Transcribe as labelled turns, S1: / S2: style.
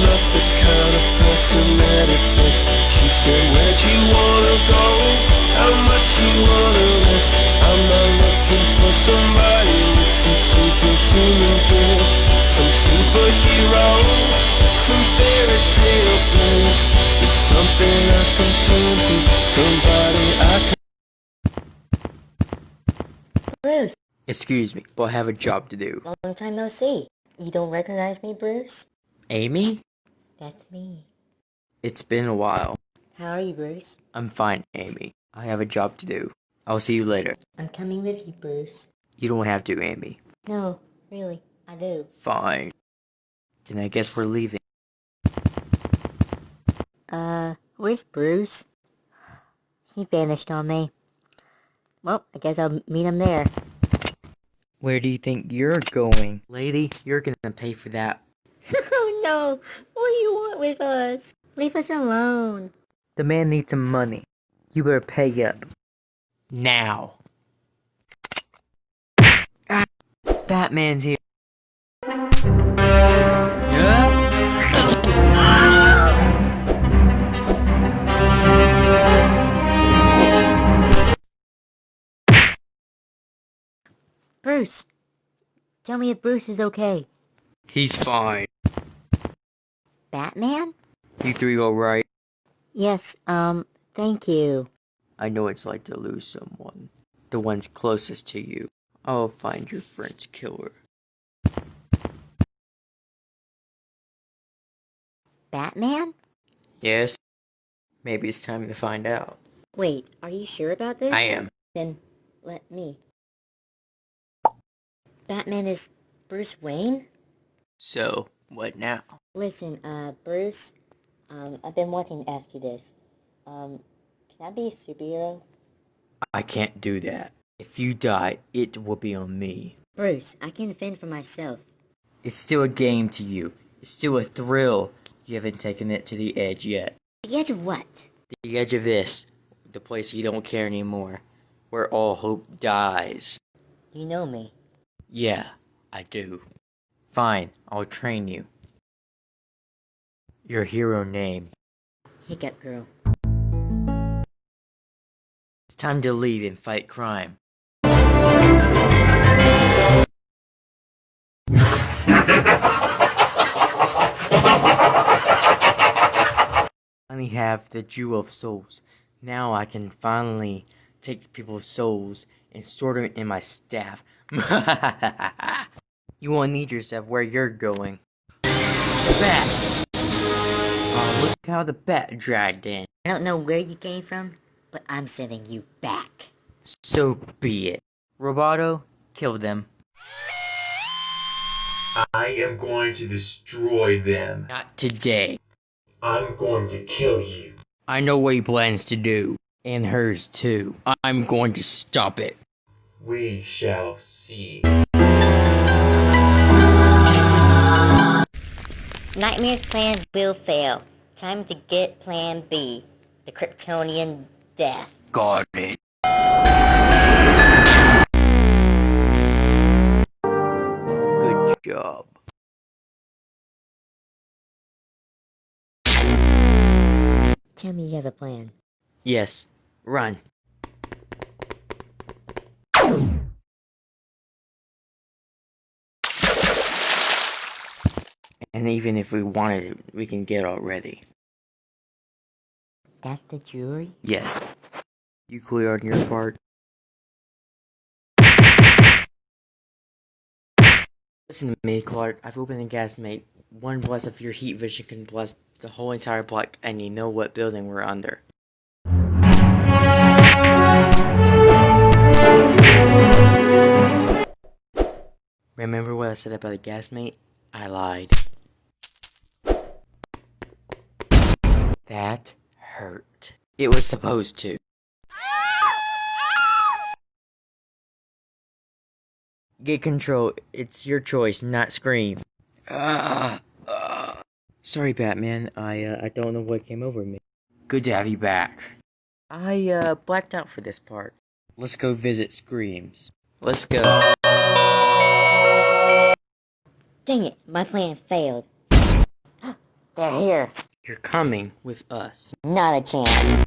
S1: not the kind of person that it fits. She said, where'd you wanna go? How much you wanna risk? I'm not looking for somebody with some superhuman gifts, some superhero, some fairy tale bliss. Just something I can turn to, somebody I can.
S2: Bruce,
S3: Excuse me, but I have a job to do.
S2: long time no see. You don't recognize me, Bruce?
S3: Amy?
S2: That's me.
S3: It's been a while.
S2: How are you, Bruce?
S3: I'm fine, Amy. I have a job to do. I'll see you later.
S2: I'm coming with you, Bruce.
S3: You don't have to, Amy.
S2: No, really, I do.
S3: Fine. Then I guess we're leaving.
S2: Where's Bruce? He vanished on me. Well, I guess I'll meet him there.
S3: Where do you think you're going? Lady, you're gonna pay for that.
S2: Oh no! What do you want with us? Leave us alone.
S3: The man needs some money. You better pay up. Now. Ah, Batman's here.
S2: Bruce! Tell me if Bruce is okay.
S3: He's fine.
S2: Batman?
S3: You three alright?
S2: Yes, thank you.
S3: I know it's like to lose someone. The ones closest to you. I'll find your friend's killer.
S2: Batman?
S3: Yes? Maybe it's time to find out.
S2: Wait, are you sure about this?
S3: I am.
S2: Then, let me. Batman is Bruce Wayne?
S3: So, what now?
S2: Listen, Bruce, I've been wanting to ask you this. Can I be a superhero?
S3: I can't do that. If you die, it will be on me.
S2: Bruce, I can fend for myself.
S3: It's still a game to you. It's still a thrill. You haven't taken it to the edge yet.
S2: The edge of what?
S3: The edge of this. The place you don't care anymore. Where all hope dies.
S2: You know me.
S3: Yeah, I do. Fine, I'll train you. Your hero name.
S2: Hiccup Girl.
S3: It's time to leave and fight crime. Let me have the Jewel of Souls. Now I can finally take people's souls and store them in my staff. You won't need yourself where you're going. The bat! Oh, look how the bat dragged in.
S2: I don't know where you came from, but I'm sending you back.
S3: So be it. Roboto, kill them.
S4: I am going to destroy them.
S3: Not today.
S4: I'm going to kill you.
S3: I know what he plans to do. And hers too. I'm going to stop it.
S4: We shall see.
S2: Nightmare's plan will fail. Time to get Plan B. The Kryptonian death.
S3: Got it. Good job.
S2: Tell me you have a plan.
S3: Yes. Run. And even if we wanted it, we can get already.
S2: That's the jury?
S3: Yes. You clear on your part? Listen to me, Clark. I've opened the gas mate. One blast of your heat vision can blast the whole entire block, and you know what building we're under. Remember what I said about the gas mate? I lied. That hurt. It was supposed to. Get control. It's your choice, not scream. Sorry, Batman. I don't know what came over me. Good to have you back. I blacked out for this part. Let's go visit Screams. Let's go.
S2: Dang it, my plan failed. They're here.
S3: You're coming with us.
S2: Not a chance.